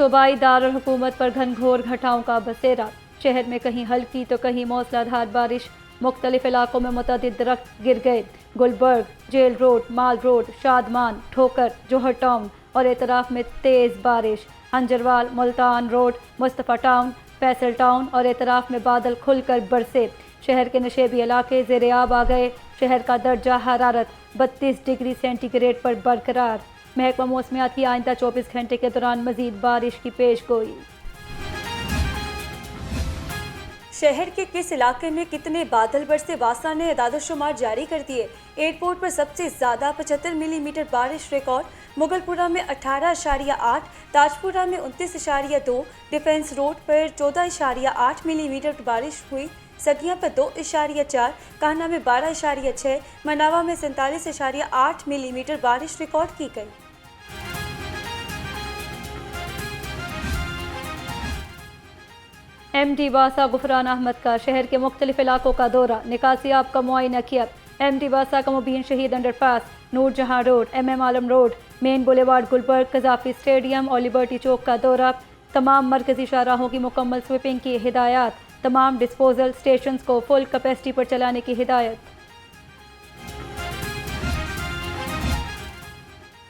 सूबाई दारुल हुकूमत पर घनघोर घटाओं का बसेरा। शहर में कहीं हल्की तो कहीं मौसलाधार बारिश। मुख्तलिफ इलाकों में मुतअद्दिद दरख्त गिर गए। गुलबर्ग, जेल रोड, माल रोड, शादमान, ठोकर, जोहर टाउन और एतराफ़ में तेज़ बारिश। Hanjarwal, Multan road, Mustafa town, Faisal town और एतराफ़ में बादल खुलकर बरसे। शहर के नशेबी इलाके ज़ेर-ए-आब आ गए। शहर का दर्जा हरारत 32 डिग्री सेंटीग्रेड पर बरकरार। महकमा मौसमियात की आइंदा 24 घंटे के दौरान मजीद बारिश की पेशगोई। शहर के किस इलाके में कितने बादल बरसे, वासा ने इदाद-ओ-शुमार जारी कर दिए। एयरपोर्ट पर सबसे ज़्यादा 75 मिलीमीटर बारिश रिकॉर्ड। मुगलपुरा में 18.8, ताजपुरा में 29.2, डिफेंस रोड पर 14.8 मिलीमीटर बारिश हुई। सदिया पर 2.4, कान्हा में 12.6, मनावा में 47.8 मिलीमीटर बारिश रिकॉर्ड की गई। MD वासा गुफरान अहमद का शहर के मुख्तलिफ इलाकों का दौरा, निकासियाब का मुआयना किया। MD वासा का Mubeen Shaheed underpass, Noorjahan road, MM Alam road, main boulevard Gulberg, Qaddafi stadium और लिबर्टी चौक का दौरा। तमाम मरकजी शाहराहों की मुकम्मल स्वीपिंग की हिदायत। तमाम डिस्पोजल स्टेशन को फुल कैपेसिटी पर चलाने की हिदायत।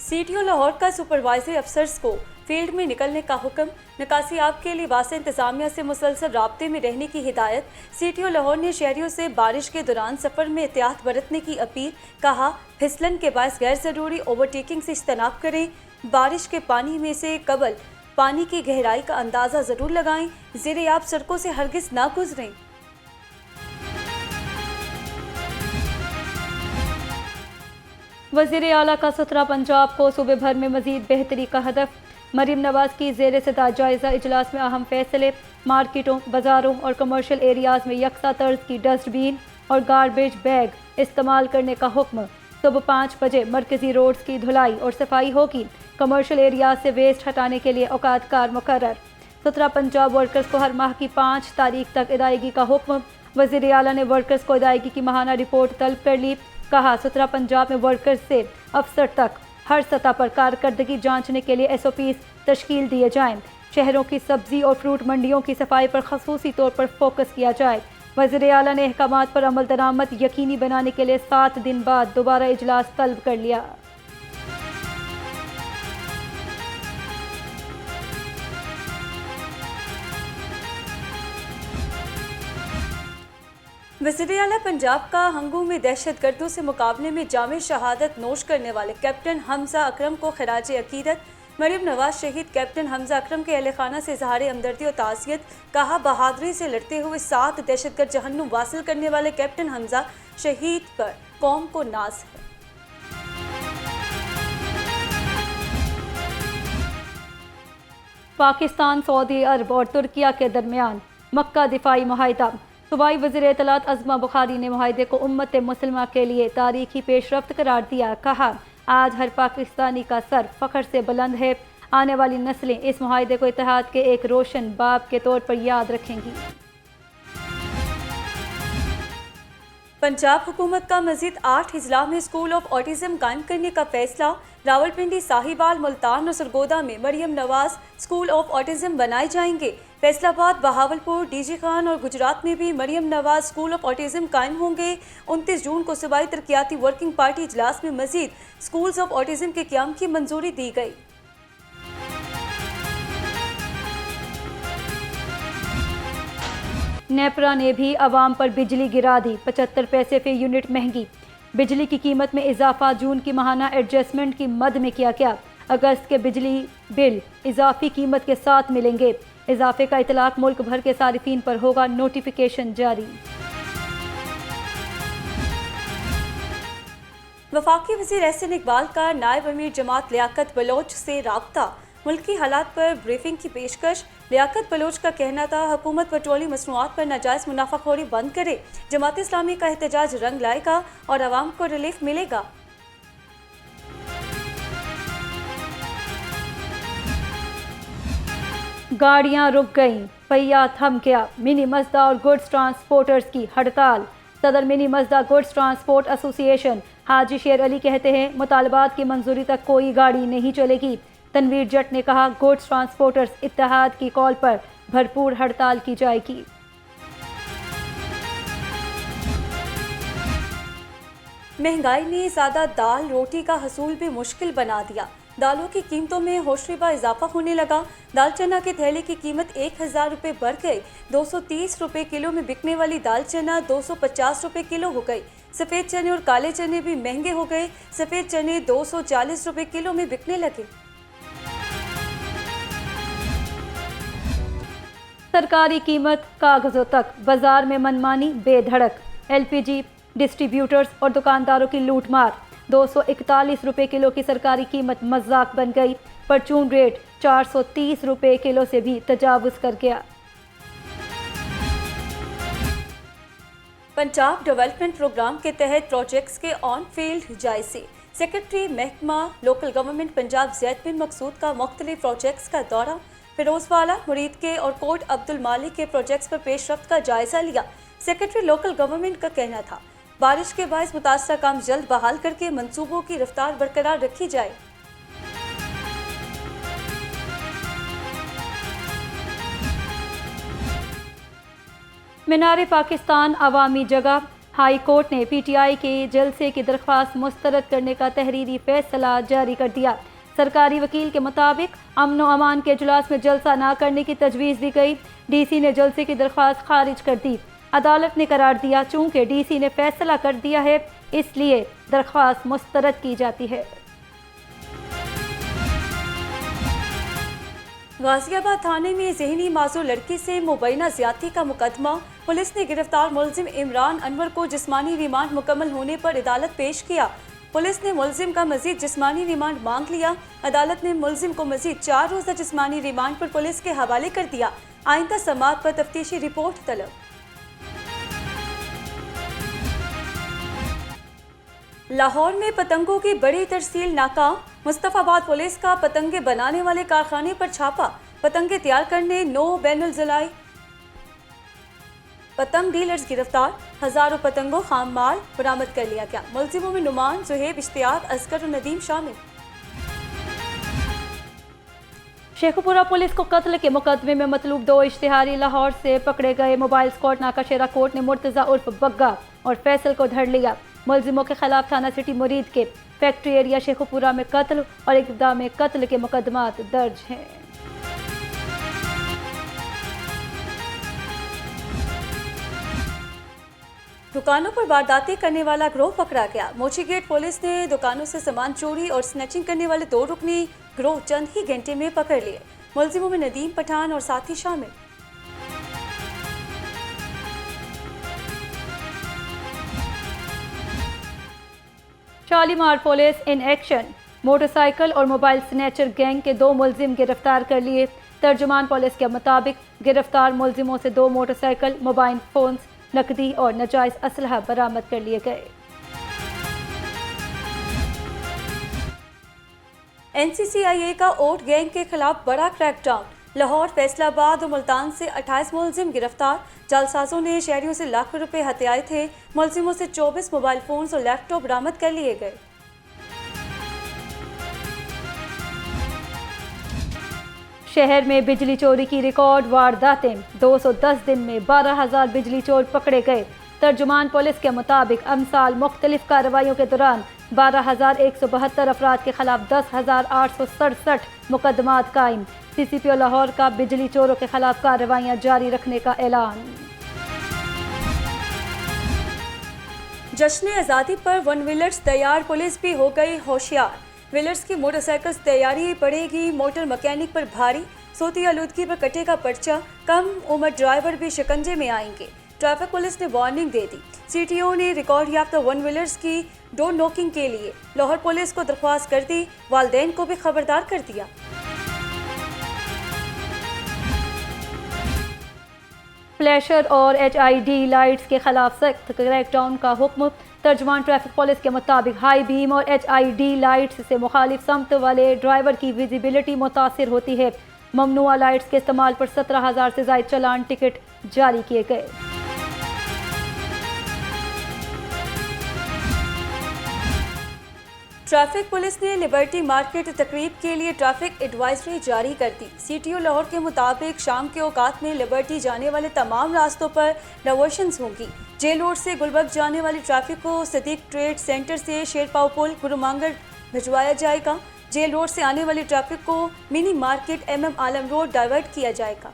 CTO लाहौर का सुपरवाइजरी अफसर्स को फील्ड में निकलने का हुक्म। निकासियाब के लिए वासा इंतजामिया से मुसलसल राब्ते में रहने की हिदायत। CTO लाहौर ने शहरियों से बारिश के दौरान सफ़र में एहतियात बरतने की अपील। कहा, फिसलन के बायस गैर ज़रूरी ओवरटेकिंग से इज्तनाब करें। बारिश के पानी में से कबल पानी की गहराई का अंदाज़ा ज़रूर लगाएं। ज़ेर-ए-आब सड़कों से हरगिज़ ना गुजरें। वज़ीर आला का सुथरा पंजाब को सूबे भर में मजीद बेहतरी का हदफ। मरीम नवाज की ज़ेर सदा जायज़ा इजलास में अहम फैसले। मार्केटों, बाज़ारों और कमर्शियल एरियाज़ में यकसा तर्ज की डस्टबिन और गार्बेज बैग इस्तेमाल करने का हुक्म। सुबह 5 बजे मरकजी रोड्स की धुलाई और सफाई होगी। कमर्शियल एरियाज से वेस्ट हटाने के लिए औकात कार मुकर्रर। सुथरा पंजाब वर्कर्स को हर माह की 5 तारीख तक अदायगी का हुक्म। वज़ीर आला ने वर्कर्स को अदायगी की माहाना रिपोर्ट तलब कर ली। कहा, सुथरा पंजाब में वर्कर्स से अफसर तक हर सतह पर कारकर्दगी जांचने के लिए SOPs तश्कील दिए जाएं। शहरों की सब्जी और फ्रूट मंडियों की सफाई पर खसूसी तौर पर फोकस किया जाए। वज़ीर आला ने अहकामात पर अमल दरामद यकीनी बनाने के लिए 7 दिन बाद दोबारा इजलास तलब कर लिया। वज़ीर आला पंजाब का हंगू में दहशत गर्दों से मुकाबले में जामे शहादत नोश करने वाले कैप्टन हमजा अकरम को खराज अकीदत। मरीम नवाज शहीद कैप्टन हमजा अकरम के अहल खाना से इज़हार हमदर्दी और ताज़ियत। कहा, बहादुरी से लड़ते हुए 7 दहशतगर्द जहन्नुम वासिल करने वाले कैप्टन हमजा शहीद पर कौम को नाज है। पाकिस्तान, सऊदी अरब और तुर्किया के दरमियान मक्का दिफाई मुआहिदा। सूबाई वज़ीर इत्तलात अज़मा बुखारी ने मुआहिदे को उम्मत मुस्लिमा के लिए तारीखी पेशरफ्त करार दिया। कहा, आज हर पाकिस्तानी का सर फ़ख्र से बुलंद है। आने वाली नस्लें इस मुआहिदे को इत्तेहाद के एक रोशन बाब के तौर पर याद रखेंगी। पंजाब हुकूमत का मज़ीद 8 अजला में स्कूल ऑफ ऑटिज़म कायम करने का फैसला। रावलपिंडी, साहिवाल, मुल्तान और सरगोदा में Maryam Nawaz school of autism बनाए जाएंगे। फैसलाबाद, बहावलपुर, DG खान और गुजरात में भी Maryam Nawaz school of autism कायम होंगे। 29 जून को सूबाई तरक्याती वर्किंग पार्टी इजलास में मज़ीद स्कूल्स ऑफ ऑटिज़म के क़याम की मंजूरी दी गई। नेपरा ने भी आवाम पर बिजली गिरा दी। 75 पैसे फी यूनिट महंगी। बिजली की कीमत में इजाफा जून की माहाना एडजस्टमेंट की मद में किया गया। अगस्त के बिजली बिल इजाफी कीमत के साथ मिलेंगे। इजाफे का इतलाक मुल्क भर के सारिफीन पर होगा। नोटिफिकेशन जारी। वफाकी वज़ीर एहसन इकबाल का नायब अमीर जमात लियाकत बलोच से राब्ता। मुल्की हालात पर ब्रीफिंग की पेशकश। लियाकत बलोच का कहना था, हुकूमत पेट्रोलियम मसनूआत पर नाजायज़ मुनाफाखोरी बंद करे। जमात इस्लामी का एहतजाज रंग लाएगा और आवाम को रिलीफ मिलेगा। गाड़ियां रुक गईं, पहिया थम गया। मिनी मज़दा और गुड्स ट्रांसपोर्टर्स की हड़ताल। सदर mini Mazda goods transport association Haji Sher Ali कहते हैं, मुतालबात की मंजूरी तक कोई गाड़ी नहीं चलेगी। तनवीर जट ने कहा, गुड्स ट्रांसपोर्टर्स इत्तेहाद की कॉल पर भरपूर हड़ताल की जाएगी। महंगाई ने सादा दाल रोटी का हसूल भी मुश्किल बना दिया। दालों की कीमतों में होशरुबा इजाफा होने लगा। दाल चना के थैले की कीमत 1000 रुपये बढ़ गई। 230 रुपये किलो में बिकने वाली दाल चना 250 रुपये किलो हो गई। सफ़ेद चने और काले चने भी महंगे हो गए। सफ़ेद चने 240 रुपये किलो में बिकने लगे। सरकारी कीमत कागजों तक, बाजार में मनमानी बेधड़क। LPG डिस्ट्रीब्यूटर्स और दुकानदारों की लूटमार। 241 रुपये किलो की सरकारी कीमत मजाक बन गई। परचून रेट 430 रुपये किलो से भी तजावुज कर गया। पंजाब डेवलपमेंट प्रोग्राम के तहत प्रोजेक्ट्स के ऑन फील्ड जायजे। सेक्रेटरी महकमा लोकल गवर्नमेंट पंजाब ज़ैद बिन मकसूद का मुख्तलिफ प्रोजेक्ट्स का दौरा। फिरोजवाला, मुरीद के और कोट अब्दुल मालिक के प्रोजेक्ट्स पर पेशरफ्त का जायजा लिया। सेक्रेटरी लोकल गवर्नमेंट का कहना था, बारिश के बायस मुतासरा काम जल्द बहाल करके मंसूबों की रफ्तार बरकरार रखी जाए। मीनार पाकिस्तान अवामी जगह। हाई कोर्ट ने PTI के जलसे की दरख्वास्त मुस्तरद करने का तहरीरी फैसला जारी कर दिया। सरकारी वकील के मुताबिक अमन व अमान के इजलास में जलसा न करने की तजवीज़ दी गई। DC ने जलसे की दरख्वास्त खारिज कर दी। अदालत ने करार दिया, चूंकि DC ने फैसला कर दिया है इसलिए दरख्वास्त मुस्तरद की जाती है। गाजियाबाद थाने में ज़हनी मासूर लड़की से मुबैना ज़्यादती का मुकदमा। पुलिस ने गिरफ्तार मुलजिम इमरान अनवर को जिस्मानी रिमांड मुकम्मल होने पर अदालत पेश किया। पुलिस ने मुलजिम का मजीद जिस्मानी रिमांड मांग लिया। अदालत ने मुलजिम को मजीद 4 रोज़ा जिस्मानी रिमांड पर पुलिस के हवाले कर दिया। आइंदा समाअत पर तफ्तीशी रिपोर्ट तलब। लाहौर में पतंगों की बड़ी तरसील नाकाम। मुस्तफाबाद पुलिस का पतंगे बनाने वाले कारखाने पर छापा। पतंगे तैयार करने 9 बैनुल-ज़िलाई पतंग डीलर्स गिरफ्तार। हजारों पतंगों खाम माल बरामद कर लिया गया। मुलजिमों में नुमान, जुहेब, इश्तियाक, असगर और नदीम शामिल। शेखुपुरा पुलिस को कत्ल के मुकदमे में मतलूब 2 इश्तिहारी लाहौर से पकड़े गए। मोबाइल स्क्वाड नाकाशेरा कोर्ट ने मुर्तज़ा उर्फ बग्गा और फैसल को धर लिया। मुलजिमों के खिलाफ थाना सिटी मुरीद के फैक्ट्री एरिया शेखुपुरा में कत्ल और इक़दाम कत्ल के मुकदमात दर्ज हैं। दुकानों पर वारदातें करने वाला गिरोह पकड़ा गया। मोची गेट पुलिस ने दुकानों से सामान चोरी और स्नैचिंग करने वाले 2 रुकनी गिरोह चंद ही घंटे में पकड़ लिए। मुलजिमों में नदीम पठान और साथी शामिल। Shalimar police in action. Motorcycle और मोबाइल स्नैचर गैंग के 2 मुलजिम गिरफ्तार कर लिए। तर्जुमान पुलिस के मुताबिक गिरफ्तार मुलजिमों से 2 मोटरसाइकिल, मोबाइल फोन्स, नकदी और नाजायज असलहा बरामद कर लिए गए। NCCIA का ओट गैंग के खिलाफ बड़ा क्रैकडाउन। लाहौर, फैसलाबाद और मुल्तान से 28 मुलजिम गिरफ्तार। जालसाजों ने शहरियों से लाखों रुपए हथियाए थे। मुलजिमों से 24 मोबाइल फोन्स और लैपटॉप बरामद कर लिए गए। शहर में बिजली चोरी की रिकॉर्ड वारदातें। 210 दिन में 12,000 बिजली चोर पकड़े गए। तर्जुमान पुलिस के मुताबिक अमसाल मुख्तलिफ कार्रवाइयों के दौरान 12,172 अफराद के खिलाफ 10,867 मुकदमात कायम। CCPO लाहौर का बिजली चोरों के खिलाफ कार्रवाइयां जारी रखने का ऐलान। जश्न आज़ादी पर 1 व्हीलर्स तैयार, पुलिस भी हो गई होशियार। व्हीलर्स की मोटरसाइकिल्स तैयारी पड़ेगी मोटर मैकेनिक पर भारी। सोती आलूदगी पर कटेगा पर्चा। कम उम्र ड्राइवर भी शिकंजे में आएंगे। ट्रैफिक पुलिस ने वार्निंग दे दी। CTO ने रिकॉर्ड याफ्ता 1 व्हीलर्स की डोर नॉकिंग के लिए लाहौर पुलिस को दरख्वास्त कर दी। वालिदैन को भी खबरदार कर दिया। फ्लैशर और HID लाइट्स के खिलाफ सख्त क्रैकडाउन का हुक्म। तर्जुमान ट्रैफिक पुलिस के मुताबिक हाई बीम और HID लाइट्स से मुखालिफ समत वाले ड्राइवर की विजिबिलिटी मुतासिर होती है। ममनुआ लाइट्स के इस्तेमाल पर 17,000 से ज़ायद चालान टिकट जारी किए गए। ट्रैफिक पुलिस ने लिबर्टी मार्केट तकरीब के लिए ट्रैफिक एडवाइजरी जारी कर दी। सीटीओ लाहौर के मुताबिक शाम के औकात में लिबर्टी जाने वाले तमाम रास्तों पर डाइवर्शंस होंगी। जेल रोड से गुलबर्ग जाने वाली ट्रैफिक को सदीक ट्रेड सेंटर से शेरपाव पुल गुरुमांगड़ भिजवाया जाएगा। जेल रोड से आने वाली ट्रैफिक को mini market MM Alam road divert किया जाएगा।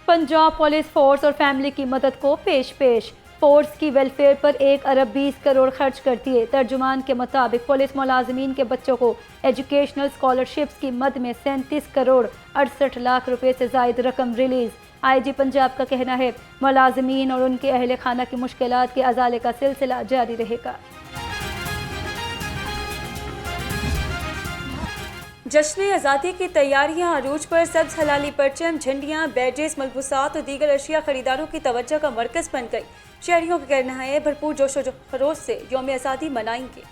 पंजाब पुलिस फोर्स और फैमिली की मदद को पेश फोर्स की वेलफेयर पर 1 अरब 20 करोड़ खर्च करती है। तर्जुमान के मुताबिक पुलिस मुलाजमीन के बच्चों को एजुकेशनल स्कॉलरशिप्स की मद में 37 करोड़ 68 लाख रुपए से जायद रकम रिलीज। IG पंजाब का कहना है मुलाजमीन और उनके अहल खाना की मुश्किलात के अजाले का सिलसिला जारी रहेगा। जश्न आज़ादी की तैयारियां अरूज पर सब्ज हलाली परचम, झंडियां, बैजेस, मलबूसात और दीगर अशिया खरीदारों की तवज्जो का मरकज बन गई। शहरियों का कहना है भरपूर जोशो खरोश से यौम आज़ादी मनाएंगे।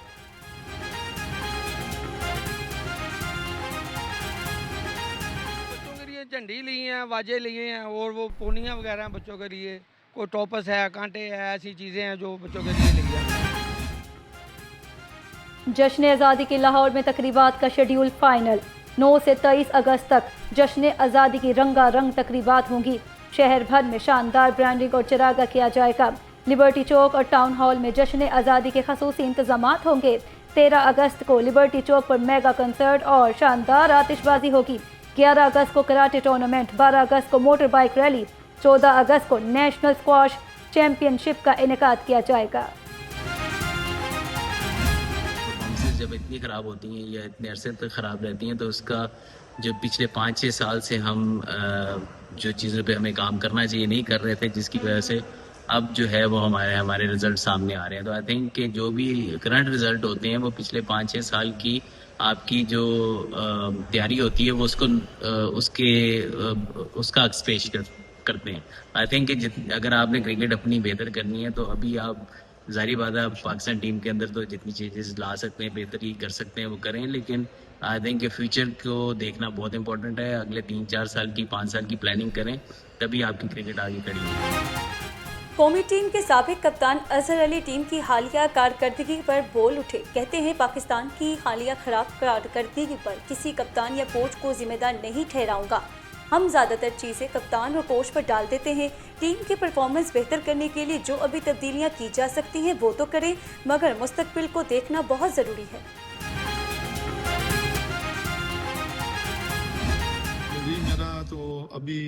बच्चों के लिए झंडी ली हैं, वाजे लिए हैं और वो पोनियाँ वगैरह बच्चों के लिए, कोई टॉपस है, कांटे हैं, ऐसी चीज़ें हैं जो बच्चों के लिए ली हैं। जश्न आज़ादी की लाहौर में तकरीबात का शेड्यूल फाइनल। 9 से 23 अगस्त तक जश्न आज़ादी की रंगारंग तकरीबात होंगी। शहर भर में शानदार ब्रांडिंग और चिरागा किया जाएगा। लिबर्टी चौक और टाउन हॉल में जश्न आज़ादी के खसूसी इंतजामात होंगे। 13 अगस्त को लिबर्टी चौक पर मेगा कंसर्ट और शानदार आतिशबाजी होगी। 11 अगस्त को कराटे टूर्नामेंट, 12 अगस्त को मोटर बाइक रैली, 14 अगस्त को नेशनल स्क्वाश चैंपियनशिप का इनेकाद किया जाएगा। जब इतनी ख़राब होती हैं या इतने अरसे तक ख़राब रहती हैं तो उसका जो पिछले 5-6 साल से हम जो चीज़ों पे हमें काम करना चाहिए नहीं कर रहे थे, जिसकी वजह से अब जो है वो हमारे रिज़ल्ट सामने आ रहे हैं। तो आई थिंक कि जो भी करंट रिज़ल्ट होते हैं वो पिछले 5-6 साल की आपकी जो तैयारी होती है वो उसका पेश करते हैं। आई थिंक कि अगर आपने क्रिकेट अपनी बेहतर करनी है तो अभी आप ज़ाहिर बात है पाकिस्तान टीम के अंदर तो जितनी चेंजेस ला सकते हैं, बेहतरी कर सकते हैं वो करें, लेकिन आई थिंक कि फ्यूचर को देखना बहुत इंपॉर्टेंट है। अगले 3-4 साल की 5 साल की प्लानिंग करें, तभी आपकी क्रिकेट आगे खड़ी होगी। कौमी टीम के साबिक कप्तान अजहर अली टीम की हालिया कारकर्दगी पर बोल उठे। कहते हैं पाकिस्तान की हालिया खराब कारकर्दगी पर किसी कप्तान या कोच को जिम्मेदार नहीं ठहराऊंगा। हम ज़्यादातर चीज़ें कप्तान और कोच पर डाल देते हैं। टीम की परफॉर्मेंस बेहतर करने के लिए जो अभी तब्दीलियां की जा सकती हैं वो तो करें, मगर मुस्तकबिल को देखना बहुत ज़रूरी है। मेरा तो अभी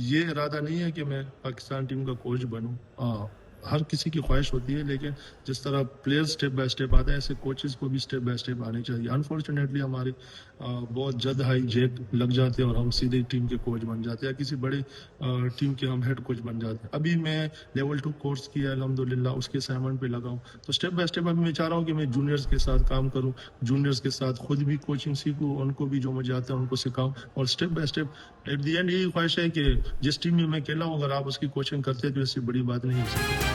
ये इरादा नहीं है कि मैं पाकिस्तान टीम का कोच बनूं। हर किसी की ख्वाहिश होती है, लेकिन जिस तरह प्लेयर्स स्टेप बाय स्टेप आते हैं ऐसे कोचेस को भी स्टेप बाय स्टेप आने चाहिए। अनफॉर्चुनेटली हमारे बहुत जल्द हाई जेक लग जाते हैं और हम सीधे टीम के कोच बन जाते हैं, किसी बड़े टीम के हम हेड कोच बन जाते हैं। अभी मैं लेवल 2 कोर्स किया अल्हम्दुलिल्लाह, उसके असाइनमेंट पे लगा हूँ। तो स्टेप बाय स्टेप अभी मैं चाह रहा हूँ कि मैं जूनियर्स के साथ काम करूँ, जूनियर्स के साथ खुद भी कोचिंग सीखूँ, उनको भी जो मुझे आता है उनको सिखाऊँ, और step by step at the and यही ख्वाहिश है कि जिस टीम में मैं अकेला हूँ अगर आप उसकी कोचिंग करते हैं तो इससे बड़ी बात नहीं हो सकती।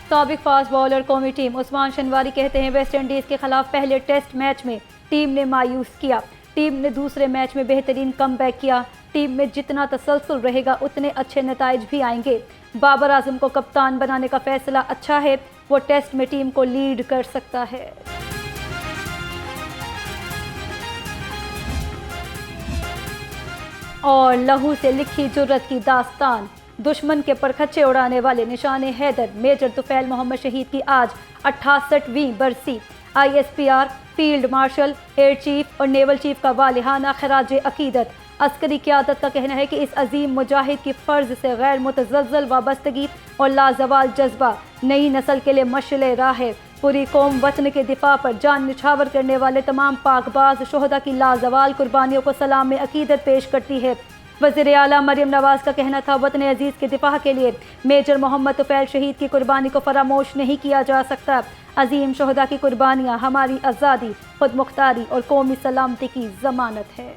साबिक फास्ट बॉलर कौमी टीम उस्मान शनवारी कहते हैं वेस्ट इंडीज के खिलाफ पहले टेस्ट मैच में टीम ने मायूस किया। टीम ने दूसरे मैच में बेहतरीन कमबैक किया। टीम में जितना तसलसल रहेगा उतने अच्छे नताइज भी आएंगे। बाबर आजम को कप्तान बनाने का फैसला अच्छा है, वो टेस्ट में टीम को लीड कर सकता है। और लहू से लिखी जुर्रत की दास्तान, दुश्मन के परखच्चे उड़ाने वाले निशाने हैदर मेजर तुफैल मोहम्मद शहीद की आज 68वीं बरसी। ISPR, field marshal, air chief और नेवल चीफ का वालिहाना खराज अकीदत। अस्करी क़यादत का कहना है कि इस अजीम मुजाहिद की फ़र्ज से गैर मुतज़ल्ज़ल वाबस्तगी और लाजवाल जज्बा नई नस्ल के लिए मशअले राह है। पूरी कौम वतन के दिफा पर जान निछावर करने वाले तमाम पाकबाज शोहदा की लाजवाल कुर्बानियों को सलाम में अकीदत पेश करती है। वज़ीर आला मरियम नवाज का कहना था वतन अजीज़ के दिफा के लिए मेजर मोहम्मद तुफैल शहीद की कुर्बानी को फरामोश नहीं किया जा सकता। अजीम शोहदा की कुर्बानियाँ हमारी आज़ादी, खुद मुख्तारी और कौमी सलामती की ज़मानत है।